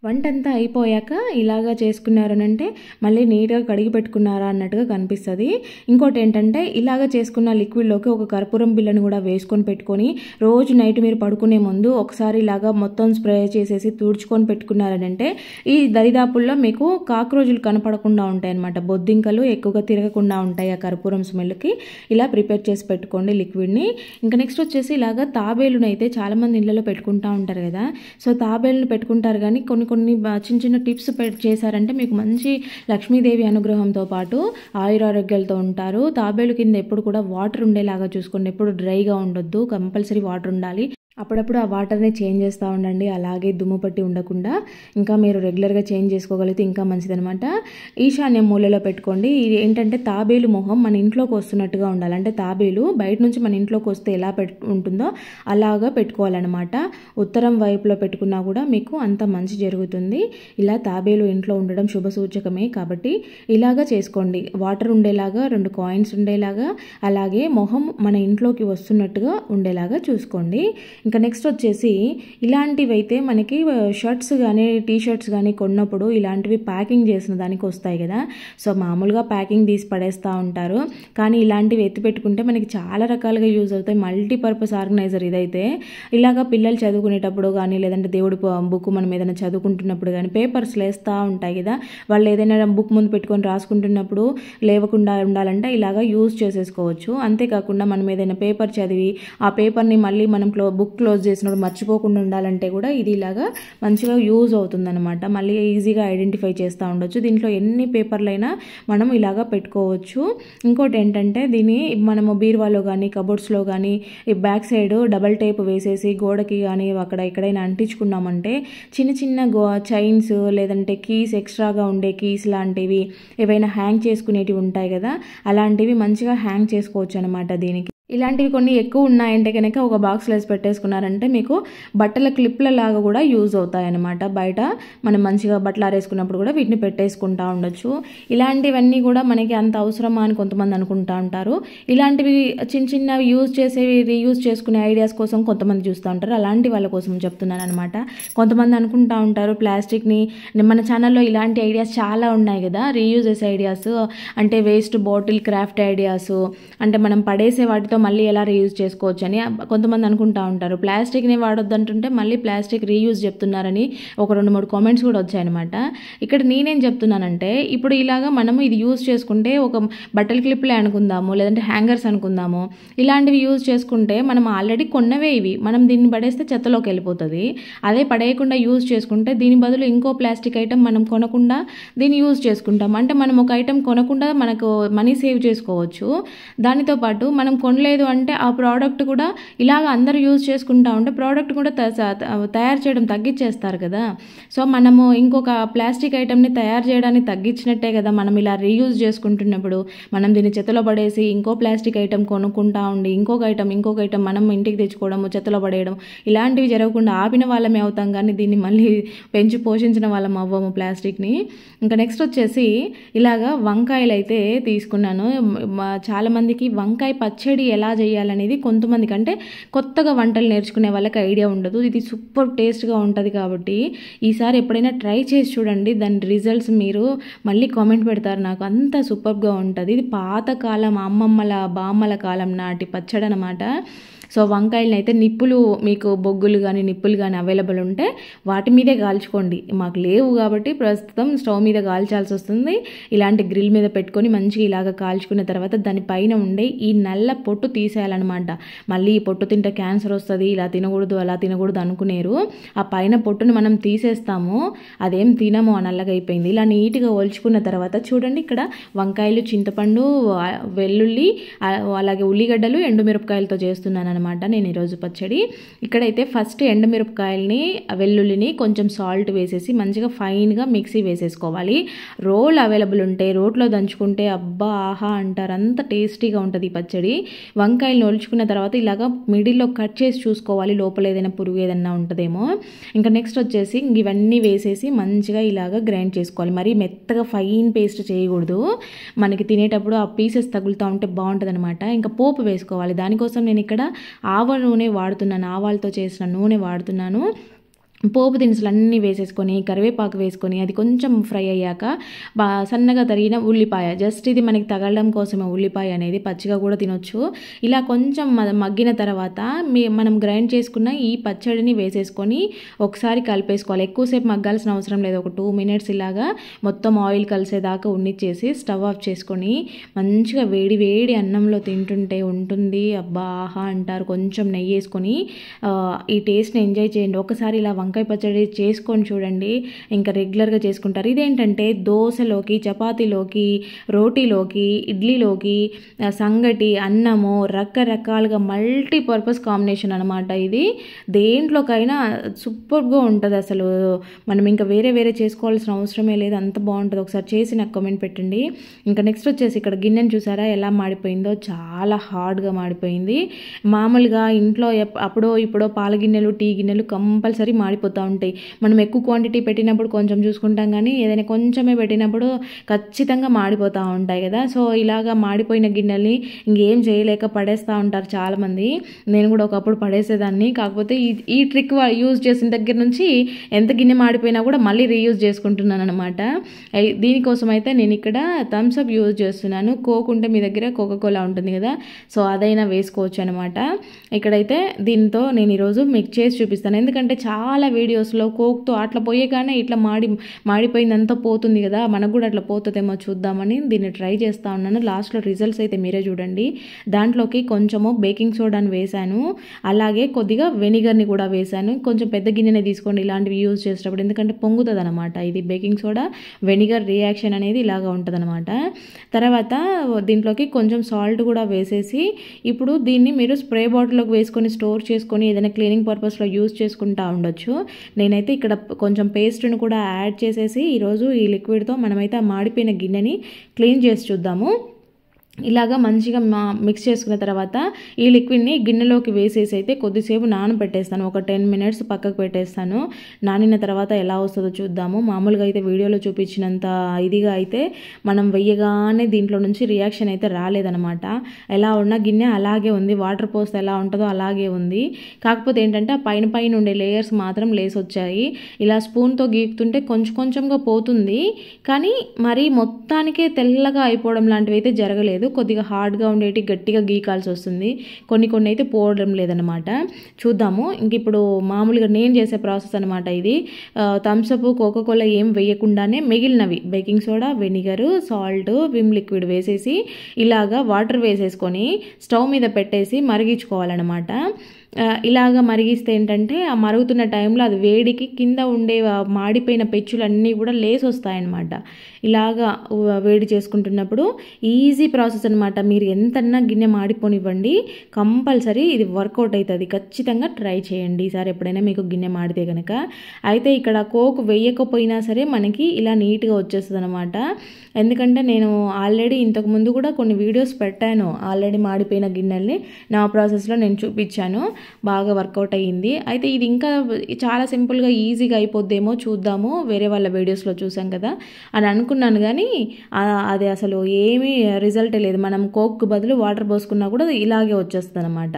వంట అంతా అయిపోయాక ఇలాగా చేసుకున్నారనంటే మళ్ళీ నీట్గా కడిగి పెట్టుకున్నారా అన్నట్టుగా కనిపిస్తుంది. ఇంకోటి ఏంటంటే ఇలాగ చేసుకున్న లిక్విడ్లోకి ఒక కర్పూరం బిళ్ళను కూడా వేసుకొని పెట్టుకొని రోజు నైట్ మీరు పడుకునే ముందు ఒకసారి ఇలాగా మొత్తం స్ప్రే చేసేసి తుడుచుకొని పెట్టుకున్నారనంటే ఈ దరిదాపుల్లో మీకు కాక్రోజులు కనపడకుండా ఉంటాయి అన్నమాట. బొద్దింకలు ఎక్కువగా తిరగకుండా ఉంటాయి ఆ కర్పూరం స్మెల్కి. ఇలా ప్రిపేర్ చేసి పెట్టుకోండి లిక్విడ్ని. ఇంకా నెక్స్ట్ వచ్చేసి ఇలాగా తాబేలును అయితే చాలామంది ఇళ్ళలో పెట్టుకుంటూ ఉంటారు కదా. సో తాబేలును పెట్టుకుంటారు కానీ కొన్ని చిన్న చిన్న టిప్స్ చేశారంటే మీకు మంచి లక్ష్మీదేవి అనుగ్రహంతో పాటు ఆయురారోగ్యాలతో ఉంటారు. తాబేలు కింద ఎప్పుడు కూడా వాటర్ ఉండేలాగా చూసుకోండి. ఎప్పుడు డ్రైగా ఉండొద్దు, కంపల్సరీ వాటర్ ఉండాలి. అప్పుడప్పుడు ఆ వాటర్ని చేంజ్ చేస్తూ ఉండండి, అలాగే దుమ్ము పట్టి ఉండకుండా. ఇంకా మీరు రెగ్యులర్గా చేంజ్ చేసుకోగలిగితే ఇంకా మంచిదనమాట. ఈశాన్య మూలలో పెట్టుకోండి. ఇది ఏంటంటే తాబేలు మొహం మన ఇంట్లోకి వస్తున్నట్టుగా ఉండాలి. అంటే తాబేలు బయట నుంచి మన ఇంట్లోకి వస్తే ఎలా ఉంటుందో అలాగా పెట్టుకోవాలన్నమాట. ఉత్తరం వైపులో పెట్టుకున్నా కూడా మీకు అంత మంచి జరుగుతుంది. ఇలా తాబేలు ఇంట్లో ఉండడం శుభ సూచకమే కాబట్టి ఇలాగా చేసుకోండి. వాటర్ ఉండేలాగా, 2 కాయిన్స్ ఉండేలాగా, అలాగే మొహం మన ఇంట్లోకి వస్తున్నట్టుగా ఉండేలాగా చూసుకోండి. ఇంకా నెక్స్ట్ వచ్చేసి ఇలాంటివి అయితే మనకి షర్ట్స్ కానీ టీ షర్ట్స్ కానీ కొన్నప్పుడు ఇలాంటివి ప్యాకింగ్ చేసిన దానికి వస్తాయి కదా. సో మామూలుగా ప్యాకింగ్ తీసి పడేస్తూ ఉంటారు, కానీ ఇలాంటివి ఎత్తి పెట్టుకుంటే మనకి చాలా రకాలుగా యూజ్ అవుతాయి. మల్టీపర్పస్ ఆర్గనైజర్ ఇదైతే. ఇలాగా పిల్లలు చదువుకునేటప్పుడు కానీ లేదంటే దేవుడి బుక్ మనం ఏదైనా చదువుకుంటున్నప్పుడు కానీ పేపర్స్ లేస్తూ ఉంటాయి కదా, వాళ్ళు ఏదైనా బుక్ ముందు పెట్టుకొని రాసుకుంటున్నప్పుడు లేవకుండా ఉండాలంటే ఇలాగా యూజ్ చేసేసుకోవచ్చు. అంతేకాకుండా మనం ఏదైనా పేపర్ చదివి ఆ పేపర్ని మళ్ళీ మనం బుక్ క్లోజ్ చేసినప్పుడు మర్చిపోకుండా ఉండాలంటే కూడా ఇది ఇలాగా మంచిగా యూజ్ అవుతుందన్నమాట. మళ్ళీ ఈజీగా ఐడెంటిఫై చేస్తూ ఉండొచ్చు. దీంట్లో ఎన్ని పేపర్లైనా మనం ఇలాగా పెట్టుకోవచ్చు. ఇంకోటి ఏంటంటే దీన్ని మనము బీరువాలో కానీ కబోర్డ్స్లో కానీ ఈ బ్యాక్ సైడ్ డబల్ టేప్ వేసేసి గోడకి కానీ అక్కడ ఎక్కడైనా అంటించుకున్నామంటే చిన్న చిన్న చైన్స్ లేదంటే కీస్ ఎక్స్ట్రాగా ఉండే కీస్ లాంటివి ఏవైనా హ్యాంగ్ చేసుకునేటివి ఉంటాయి కదా, అలాంటివి మంచిగా హ్యాంగ్ చేసుకోవచ్చు అనమాట. దీనికి ఇలాంటివి కొన్ని ఎక్కువ ఉన్నాయంటే కనుక ఒక బాక్స్లో వేసి పెట్టేసుకున్నారంటే మీకు బట్టల క్లిప్ల లాగా కూడా యూజ్ అవుతాయి అన్నమాట. బయట మనం మంచిగా బట్టలు ఆరేసుకున్నప్పుడు కూడా వీటిని పెట్టేసుకుంటూ ఉండొచ్చు. ఇలాంటివన్నీ కూడా మనకి అంత అవసరమా అని కొంతమంది అనుకుంటూ ఉంటారు. ఇలాంటివి చిన్న చిన్నవి యూజ్ చేసేవి రీయూజ్ చేసుకునే ఐడియాస్ కోసం కొంతమంది చూస్తూ ఉంటారు. అలాంటి వాళ్ళ కోసం చెప్తున్నాను అనమాట. కొంతమంది అనుకుంటూ ఉంటారు ప్లాస్టిక్ని, మన ఛానల్లో ఇలాంటి ఐడియాస్ చాలా ఉన్నాయి కదా, రీయూజెస్ ఐడియాస్ అంటే వేస్ట్ బాటిల్ క్రాఫ్ట్ ఐడియాస్, అంటే మనం పడేసే వాటితో మళ్ళీ ఎలా రీయూజ్ చేసుకోవచ్చు అని కొంతమంది అనుకుంటూ ఉంటారు. ప్లాస్టిక్ని వాడొద్దు అంటుంటే మళ్ళీ ప్లాస్టిక్ రీయూజ్ చెప్తున్నారని ఒక 2-3 కామెంట్స్ కూడా వచ్చాయన్నమాట. ఇక్కడ నేనేం చెప్తున్నానంటే ఇప్పుడు ఇలాగా మనము ఇది యూజ్ చేసుకుంటే ఒక బట్టల క్లిప్లే అనుకుందాము లేదంటే హ్యాంగర్స్ అనుకుందాము, ఇలాంటివి యూజ్ చేసుకుంటే మనం ఆల్రెడీ కొన్నవే ఇవి, మనం దీన్ని పడేస్తే చెత్తలోకి వెళ్ళిపోతుంది. అదే పడేయకుండా యూజ్ చేసుకుంటే దీని బదులు ఇంకో ప్లాస్టిక్ ఐటమ్ మనం కొనకుండా దీన్ని యూజ్ చేసుకుంటాం. అంటే మనం ఒక ఐటమ్ కొనకుండా మనకు మనీ సేవ్ చేసుకోవచ్చు. దానితో పాటు మనం కొనలేదు అంటే ఆ ప్రోడక్ట్ కూడా ఇలాగ అందరూ యూజ్ చేసుకుంటా ఉంటే ప్రోడక్ట్ కూడా తయారు చేయడం తగ్గించేస్తారు కదా. సో మనము ఇంకొక ప్లాస్టిక్ ఐటమ్ని తయారు చేయడానికి తగ్గించినట్టే కదా. మనం ఇలా రీయూజ్ చేసుకుంటున్నప్పుడు మనం దీన్ని చెత్తలో పడేసి ఇంకో ప్లాస్టిక్ ఐటమ్ కొనుక్కుంటా ఉండి ఇంకొక ఐటమ్ మనం ఇంటికి తెచ్చుకోవడము చెత్తలో పడేయడం ఇలాంటివి జరగకుండా ఆపిన వాళ్ళమే అవుతాం, కానీ దీన్ని మళ్ళీ పెంచి పోషించిన వాళ్ళం అవ్వము ప్లాస్టిక్ని. ఇంకా నెక్స్ట్ వచ్చేసి ఇలాగా వంకాయలు అయితే తీసుకున్నాను. చాలామందికి వంకాయ పచ్చడి ఎలా చేయాలనేది కొంతమందికి అంటే కొత్తగా వంటలు నేర్చుకునే వాళ్ళకి ఐడియా ఉండదు. ఇది సూపర్ టేస్ట్గా ఉంటుంది కాబట్టి ఈసారి ఎప్పుడైనా ట్రై చేసి చూడండి. దాని రిజల్ట్స్ మీరు మళ్ళీ కామెంట్ పెడతారు నాకు, అంత సూపర్గా ఉంటుంది. ఇది పాతకాలం అమ్మమ్మల బామ్మల కాలం నాటి పచ్చడి అనమాట. సో వంకాయలను అయితే నిప్పులు మీకు బొగ్గులు కానీ నిప్పులు కానీ అవైలబుల్ ఉంటే వాటి మీదే కాల్చుకోండి. మాకు లేవు కాబట్టి ప్రస్తుతం స్టవ్ మీద కాల్చాల్సి వస్తుంది. ఇలాంటి గ్రిల్ మీద పెట్టుకొని మంచిగా ఇలాగ కాల్చుకున్న తర్వాత దానిపైన ఉండే ఈ నల్ల పొట్టు తీసేయాలన్నమాట. మళ్ళీ ఈ పొట్టు తింటే క్యాన్సర్ వస్తుంది, ఇలా తినకూడదు అలా తినకూడదు అనుకునేరు. ఆ పైన పొట్టును మనం తీసేస్తాము, అదేం తినము, ఆ నల్లగా అయిపోయింది. ఇలా నీట్గా ఒలుచుకున్న తర్వాత చూడండి ఇక్కడ వంకాయలు చింతపండు వెల్లుల్లి అలాగే ఉల్లిగడ్డలు ఎండుమిరపకాయలతో చేస్తున్నాను అనమాట నేను ఈరోజు పచ్చడి. ఇక్కడైతే ఫస్ట్ ఎండుమిరపకాయలని వెల్లుల్లిని కొంచెం సాల్ట్ వేసేసి మంచిగా ఫైన్గా మిక్సీ వేసేసుకోవాలి. రోల్ అవైలబుల్ ఉంటే రోట్లో దంచుకుంటే అబ్బా ఆహా అంటారు, అంత టేస్టీగా ఉంటుంది ఈ పచ్చడి. వంకాయలను ఒలుచుకున్న తర్వాత ఇలాగా మిడిల్లో కట్ చేసి చూసుకోవాలి లోపల ఏదైనా పురుగు ఏదైనా ఉంటుందేమో. ఇంకా నెక్స్ట్ వచ్చేసి ఇవన్నీ వేసేసి మంచిగా ఇలాగా గ్రైండ్ చేసుకోవాలి. మరి మెత్తగా ఫైన్ పేస్ట్ చేయకూడదు, మనకి తినేటప్పుడు ఆ పీసెస్ తగులుతూ ఉంటే బాగుంటుంది అనమాట. ఇంకా పోపు వేసుకోవాలి. దానికోసం నేను ఇక్కడ ఆవ నూనె వాడుతున్నాను, ఆవాలతో చేసిన నూనె వాడుతున్నాను. పోపు దినుసులు అన్నీ వేసేసుకొని కరివేపాకు వేసుకొని అది కొంచెం ఫ్రై అయ్యాక సన్నగా తరిగిన ఉల్లిపాయ, జస్ట్ ఇది మనకి తగలడం కోసమే ఉల్లిపాయ అనేది, పచ్చిగా కూడా తినొచ్చు. ఇలా కొంచెం మగ్గిన తర్వాత మనం గ్రైండ్ చేసుకున్న ఈ పచ్చడిని వేసేసుకొని ఒకసారి కలిపేసుకోవాలి. ఎక్కువసేపు మగ్గాల్సిన అవసరం లేదు, ఒక 2 minutes ఇలాగా మొత్తం ఆయిల్ కలిసేదాకా ఉండిచ్చేసి స్టవ్ ఆఫ్ చేసుకొని మంచిగా వేడి వేడి అన్నంలో తింటుంటే ఉంటుంది అబ్బా ఆహా అంటారు. కొంచెం నెయ్యి వేసుకొని ఈ టేస్ట్ని ఎంజాయ్ చేయండి. ఒకసారి ఇలా వంకాయ పచ్చడి చేసుకొని చూడండి, ఇంకా రెగ్యులర్గా చేసుకుంటారు. ఇదేంటంటే దోశలోకి, చపాతీలోకి, రోటీలోకి, ఇడ్లీలోకి, సంగటి, అన్నము రకరకాలుగా మల్టీపర్పస్ కాంబినేషన్ అనమాట. ఇది దేంట్లోకైనా సూపర్గా ఉంటుంది అసలు. మనం ఇంకా వేరే చేసుకోవాల్సిన అవసరమే లేదు, అంత బాగుంటుంది. ఒకసారి చేసి నాకు కామెంట్ పెట్టండి. ఇంకా నెక్స్ట్ వచ్చేసి ఇక్కడ గిన్నెను చూసారా ఎలా మాడిపోయిందో, చాలా హార్డ్గా మాడిపోయింది. మామూలుగా ఇంట్లో అప్పుడో ఇప్పుడో పాల గిన్నెలు టీ గిన్నెలు కంపల్సరీ మాడిపోయింది మాడిపోతూ ఉంటాయి. మనం ఎక్కువ క్వాంటిటీ పెట్టినప్పుడు కొంచెం చూసుకుంటాం, కానీ ఏదైనా కొంచెమే పెట్టినప్పుడు ఖచ్చితంగా మాడిపోతూ ఉంటాయి కదా. సో ఇలాగా మాడిపోయిన గిన్నెల్ని ఇంకేం చేయలేక పడేస్తూ ఉంటారు చాలామంది. నేను కూడా ఒకప్పుడు పడేసేదాన్ని. కాకపోతే ఈ ట్రిక్ యూజ్ చేసిన దగ్గర నుంచి ఎంత గిన్నె మాడిపోయినా కూడా మళ్ళీ రీయూజ్ చేసుకుంటున్నాను అనమాట. దీనికోసం అయితే నేను ఇక్కడ థమ్స్ అప్ యూజ్ చేస్తున్నాను. కోక్ ఉంటే మీ దగ్గర కోకోకోలా ఉంటుంది కదా, సో అదైనా వేసుకోవచ్చు అనమాట. ఇక్కడైతే దీంతో నేను ఈరోజు మీకు చేసి చూపిస్తాను. ఎందుకంటే చాలా వీడియోస్లో కోక్తో అట్లా పోయేగానే ఇట్లా మాడిపోయిందంతా పోతుంది కదా, మనకు కూడా అట్లా పోతుందేమో చూద్దామని దీన్ని ట్రై చేస్తూ ఉన్నాను. లాస్ట్లో రిజల్ట్స్ అయితే మీరే చూడండి. దాంట్లోకి కొంచెము బేకింగ్ సోడాని వేశాను, అలాగే కొద్దిగా వెనిగర్ని కూడా వేశాను. కొంచెం పెద్ద గిన్నెనే తీసుకోండి ఇలాంటివి యూజ్ చేసేటప్పుడు, ఎందుకంటే పొంగుతుంది అనమాట. ఇది బేకింగ్ సోడా వెనిగర్ రియాక్షన్ అనేది ఇలాగా ఉంటుంది అనమాట. తర్వాత దీంట్లోకి కొంచెం సాల్ట్ కూడా వేసేసి ఇప్పుడు దీన్ని మీరు స్ప్రే బాటిల్లోకి వేసుకొని స్టోర్ చేసుకొని ఏదైనా క్లీనింగ్ పర్పస్లో యూజ్ చేసుకుంటూ ఉండొచ్చు. నేనైతే ఇక్కడ కొంచెం పేస్ట్ని కూడా యాడ్ చేసేసి ఈరోజు ఈ లిక్విడ్తో మనమైతే ఆ మాడిపోయిన గిన్నెని క్లీన్ చేసి చూద్దాము. ఇలాగా మంచిగా మిక్స్ చేసుకున్న తర్వాత ఈ లిక్విడ్ని గిన్నెలోకి వేసేసి అయితే కొద్దిసేపు నానబెట్టేస్తాను. ఒక 10 minutes పక్కకు పెట్టేస్తాను. నానిన తర్వాత ఎలా వస్తుందో చూద్దాము. మామూలుగా అయితే వీడియోలో చూపించినంత ఇదిగా అయితే మనం వెయ్యగానే దీంట్లో నుంచి రియాక్షన్ అయితే రాలేదనమాట. ఎలా ఉన్న గిన్నె అలాగే ఉంది, వాటర్ పోస్తే ఎలా ఉంటుందో అలాగే ఉంది. కాకపోతే ఏంటంటే ఆ పైన ఉండే లేయర్స్ మాత్రం లేసి వచ్చాయి. ఇలా స్పూన్తో గీకుతుంటే కొంచెంగా పోతుంది, కానీ మరి మొత్తానికే తెల్లగా అయిపోవడం లాంటివి అయితే జరగలేదు. కొద్దిగా హార్డ్గా ఉండేటి గట్టిగా గీకాల్సి వస్తుంది. కొన్ని అయితే పోవడం లేదనమాట. చూద్దాము. ఇంక ఇప్పుడు మామూలుగా నేను చేసే ప్రాసెస్ అనమాట ఇది. థమ్స్అప్ కోకోకోలా ఏం వేయకుండానే మిగిలినవి baking soda, vinegar, salt, Vim liquid వేసేసి ఇలాగా వాటర్ వేసేసుకొని స్టవ్ మీద పెట్టేసి మరిగించుకోవాలన్నమాట. ఇలాగ మరిగిస్తే ఏంటంటే ఆ మరుగుతున్న టైంలో అది వేడికి కింద ఉండే మాడిపోయిన పెచ్చులన్నీ కూడా లేసి వస్తాయన్నమాట. ఇలాగా వేడి చేసుకుంటున్నప్పుడు ఈజీ ప్రాసెస్ అనమాట. మీరు ఎంతన్నా గిన్నె మాడిపోనివ్వండి, కంపల్సరీ ఇది వర్కౌట్ అవుతుంది. ఖచ్చితంగా ట్రై చేయండి ఈసారి ఎప్పుడైనా మీకు గిన్నె మాడితే కనుక. అయితే ఇక్కడ కోక్ వేయకపోయినా సరే మనకి ఇలా నీట్గా వచ్చేస్తుంది అనమాట. ఎందుకంటే నేను ఆల్రెడీ ఇంతకుముందు కూడా కొన్ని వీడియోస్ పెట్టాను, ఆల్రెడీ మాడిపోయిన గిన్నెల్ని నా ప్రాసెస్లో నేను చూపించాను. బాగా వర్కౌట్ అయ్యింది. అయితే ఇది ఇంకా చాలా సింపుల్గా ఈజీగా అయిపోద్దేమో చూద్దాము, వేరే వాళ్ళ వీడియోస్లో చూసాం కదా అని అనుకున్నాను, కానీ అది అసలు ఏమీ రిజల్ట్ లేదు. మనం కోక్ బదులు వాటర్ పోసుకున్నా కూడా ఇలాగే వచ్చేస్తుంది అనమాట.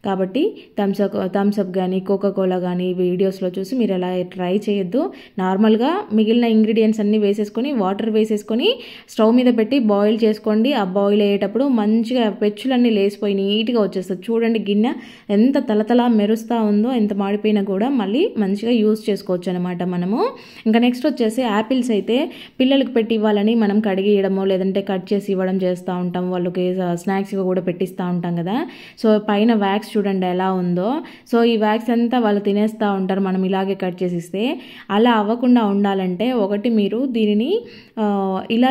కాబట్టి థమ్స్అప్ కానీ కోకోకోలా కానీ వీడియోస్లో చూసి మీరు ఎలా ట్రై చేయొద్దు. నార్మల్గా మిగిలిన ఇంగ్రీడియంట్స్ అన్నీ వేసేసుకొని వాటర్ వేసేసుకొని స్టవ్ మీద పెట్టి బాయిల్ చేసుకోండి. ఆ బాయిల్ అయ్యేటప్పుడు మంచిగా పెచ్చులన్నీ లేసిపోయి నీట్గా వచ్చేస్తుంది. చూడండి గిన్నె ఎంత తలతలా మెరుస్తూ ఉందో, ఎంత మాడిపోయినా కూడా మళ్ళీ మంచిగా యూజ్ చేసుకోవచ్చు అనమాట మనము. ఇంకా నెక్స్ట్ వచ్చేసి యాపిల్స్ అయితే పిల్లలకు పెట్టి ఇవ్వాలని మనం కడిగి ఇవ్వడమో లేదంటే కట్ చేసి ఇవ్వడం చేస్తూ ఉంటాం. వాళ్ళకి స్నాక్స్గా కూడా పెట్టిస్తూ ఉంటాం కదా. సో పైన వ్యాక్స్ చూడండి ఎలా ఉందో. సో ఈ వ్యాక్స్ అంతా వాళ్ళు తినేస్తూ ఉంటారు మనం ఇలాగే కట్ చేసి ఇస్తే. అలా అవ్వకుండా ఉండాలంటే ఒకటి మీరు దీనిని ఇలా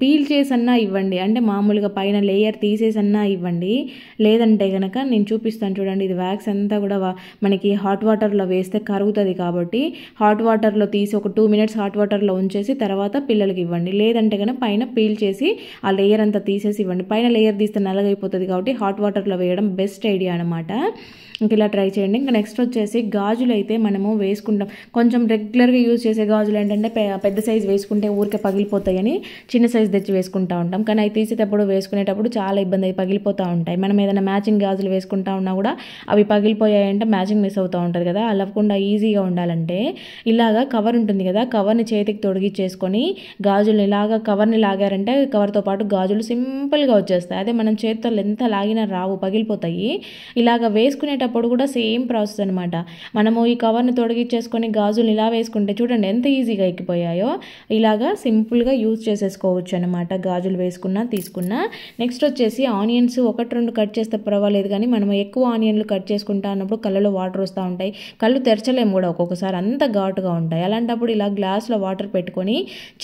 పీల్ చేసన్నా ఇవ్వండి, అంటే మామూలుగా పైన లేయర్ తీసేసన్నా ఇవ్వండి. లేదంటే కనుక నేను చూపిస్తాను చూడండి, ఇది వ్యాక్స్ అంతా కూడా మనకి హాట్ వాటర్లో వేస్తే కరుగుతుంది. కాబట్టి హాట్ వాటర్లో తీసి ఒక 2 minutes హాట్ వాటర్లో ఉంచేసి తర్వాత పిల్లలకి ఇవ్వండి. లేదంటే కనుక పైన పీల్ చేసి ఆ లేయర్ అంతా తీసేసి ఇవ్వండి. పైన లేయర్ తీస్తే నల్లగైపోతుంది కాబట్టి హాట్ వాటర్లో వేయడం బెస్ట్ ఐడియా అనమాట. ఇంక ఇలా ట్రై చేయండి. ఇంకా నెక్స్ట్ వచ్చేసి గాజులు అయితే మనము వేసుకుంటాం. కొంచెం రెగ్యులర్గా యూజ్ చేసే గాజులు ఏంటంటే పెద్ద సైజు వేసుకుంటే ఊరికే పగిలిపోతాయని చిన్న సైజు తెచ్చి వేసుకుంటూ ఉంటాం. కానీ అవి తీసేటప్పుడు వేసుకునేటప్పుడు చాలా ఇబ్బంది అయి పగిలిపోతూ ఉంటాయి. మనం ఏదైనా మ్యాచింగ్ గాజులు వేసుకుంటా ఉన్నా కూడా అవి పగిలిపోయాయంటే మ్యాచింగ్ మిస్ అవుతూ ఉంటుంది కదా. అవ్వకుండా ఈజీగా ఉండాలంటే ఇలాగా కవర్ ఉంటుంది కదా, కవర్ని చేతికి తొడిగిచ్చేసుకొని గాజులు ఇలాగా కవర్ని లాగారంటే కవర్తో పాటు గాజులు సింపుల్గా వచ్చేస్తాయి. అదే మనం చేతితో ఎంత లాగినా రావు, పగిలిపోతాయి. ఇలాగ వేసుకునేటప్పుడు కూడా సేమ్ ప్రాసెస్ అనమాట. మనము ఈ కవర్ని తొడిగిచ్చేసుకొని గాజులు ఇలా వేసుకుంటే చూడండి ఎంత ఈజీగా ఎక్కిపోయాయో. ఇలాగా సింపుల్గా యూజ్ చేసేసుకోవచ్చు అనమాట, గాజులు వేసుకున్నా తీసుకున్నా. నెక్స్ట్ వచ్చేసి ఆనియన్స్ 1-2 కట్ చేస్తే పర్వాలేదు, కానీ మనం ఎక్కువ ఆనియన్లు కట్ చేసుకుంటా అన్నప్పుడు కళ్ళలో వాటర్ వస్తూ ఉంటాయి, కళ్ళు తెరచలేము కూడా ఒక్కొక్కసారి, అంత ఘాటుగా ఉంటాయి. అలాంటప్పుడు ఇలా గ్లాస్లో వాటర్ పెట్టుకొని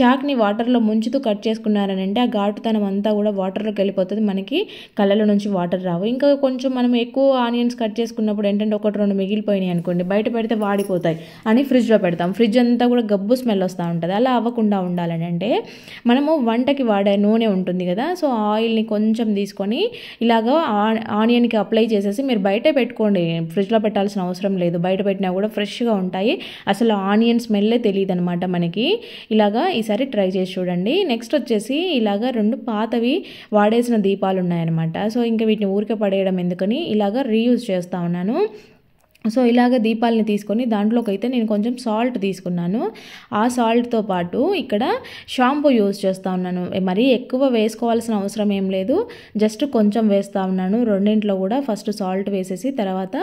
చాక్ని వాటర్లో ముంచుతూ కట్ చేసుకున్నారనంటే ఆ ఘాటుతనం అంతా కూడా వాటర్లోకి వెళ్ళిపోతుంది, మనకి కళ్ళలో నుంచి వాటర్ రావు. ఇంకా కొంచెం మనం ఎక్కువ ఎక్కువ ఆనియన్స్ కట్ చేసుకున్నప్పుడు ఏంటంటే 1-2 మిగిలిపోయినాయి అనుకోండి, బయట పెడితే వాడిపోతాయి అని ఫ్రిడ్జ్లో పెడతాం. ఫ్రిడ్జ్ అంతా కూడా గబ్బు స్మెల్ వస్తూ ఉంటుంది. అలా అవ్వకుండా ఉండాలని అంటే మనము వంటకి వాడే నూనె ఉంటుంది కదా, సో ఆయిల్ని కొంచెం తీసుకొని ఇలాగా ఆనియన్కి అప్లై చేసేసి మీరు బయటే పెట్టుకోండి, ఫ్రిడ్జ్లో పెట్టాల్సిన అవసరం లేదు. బయట పెట్టినా కూడా ఫ్రెష్గా ఉంటాయి, అసలు ఆనియన్ స్మెల్లే తెలియదు అనమాట మనకి. ఇలాగా ఈసారి ట్రై చేసి చూడండి. నెక్స్ట్ వచ్చేసి ఇలాగా 2 పాతవి వాడేసిన దీపాలు ఉన్నాయన్నమాట. సో ఇంకా వీటిని ఊరికే పడేయడం ఎందుకని ఇలాగా రీయూజ్ చేస్తూ ఉన్నాను. సో ఇలాగ దీపాలని తీసుకొని దాంట్లోకి అయితే నేను కొంచెం సాల్ట్ తీసుకున్నాను. ఆ సాల్ట్తో పాటు ఇక్కడ షాంపూ యూజ్ చేస్తూ ఉన్నాను. మరీ ఎక్కువ వేసుకోవాల్సిన అవసరం ఏం లేదు, జస్ట్ కొంచెం వేస్తూ ఉన్నాను. రెండింట్లో కూడా ఫస్ట్ సాల్ట్ వేసేసి తర్వాత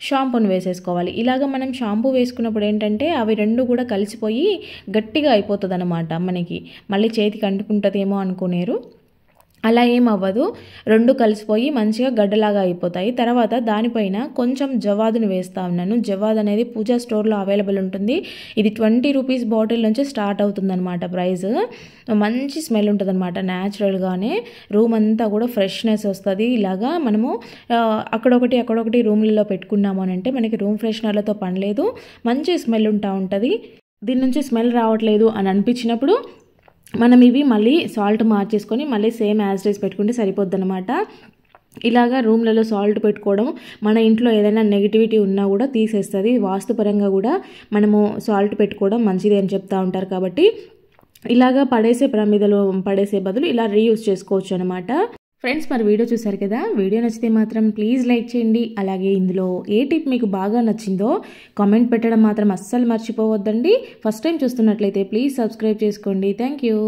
షాంపూని వేసేసుకోవాలి. ఇలాగ మనం షాంపూ వేసుకున్నప్పుడు ఏంటంటే అవి 2 కూడా కలిసిపోయి గట్టిగా అయిపోతుంది అనమాట. మనకి మళ్ళీ చేతికి అంటుకుంటుందేమో అనుకునేరు, అలా ఏం అవ్వదు. 2 కలిసిపోయి మంచిగా గడ్డలాగా అయిపోతాయి. తర్వాత దానిపైన కొంచెం జవాదుని వేస్తూ ఉన్నాను. జవాద్ అనేది పూజా స్టోర్లో అవైలబుల్ ఉంటుంది. ఇది 20 రూపీస్ బాటిల్ నుంచి స్టార్ట్ అవుతుందన్నమాట ప్రైస్. మంచి స్మెల్ ఉంటుంది అనమాట. న్యాచురల్గానే రూమ్ అంతా కూడా ఫ్రెష్నెస్ వస్తుంది. ఇలాగా మనము అక్కడొకటి రూమ్లలో పెట్టుకున్నాము అని అంటే మనకి రూమ్ ఫ్రెషనర్లతో పని లేదు, మంచి స్మెల్ ఉంటుంది. దీని నుంచి స్మెల్ రావట్లేదు అని అనిపించినప్పుడు మనం ఇవి మళ్ళీ సాల్ట్ మార్చేసుకొని మళ్ళీ సేమ్ యాజ్ డేస్ పెట్టుకుంటే సరిపోద్ది అనమాట. ఇలాగా రూమ్లలో సాల్ట్ పెట్టుకోవడం మన ఇంట్లో ఏదైనా నెగిటివిటీ ఉన్నా కూడా తీసేస్తుంది. వాస్తుపరంగా కూడా మనము సాల్ట్ పెట్టుకోవడం మంచిది అని చెప్తూ ఉంటారు. కాబట్టి ఇలాగా పడేసే ప్రమిదలో పడేసే బదులు ఇలా రీయూజ్ చేసుకోవచ్చు అనమాట. ఫ్రెండ్స్, మరి వీడియో చూసారు కదా, వీడియో నచ్చితే మాత్రం ప్లీజ్ లైక్ చేయండి. అలాగే ఇందులో ఏ టిప్ మీకు బాగా నచ్చిందో కామెంట్ పెట్టడం మాత్రం అస్సలు మర్చిపోవద్దండి. ఫస్ట్ టైం చూస్తున్నట్లయితే ప్లీజ్ సబ్స్క్రైబ్ చేసుకోండి. Thank you.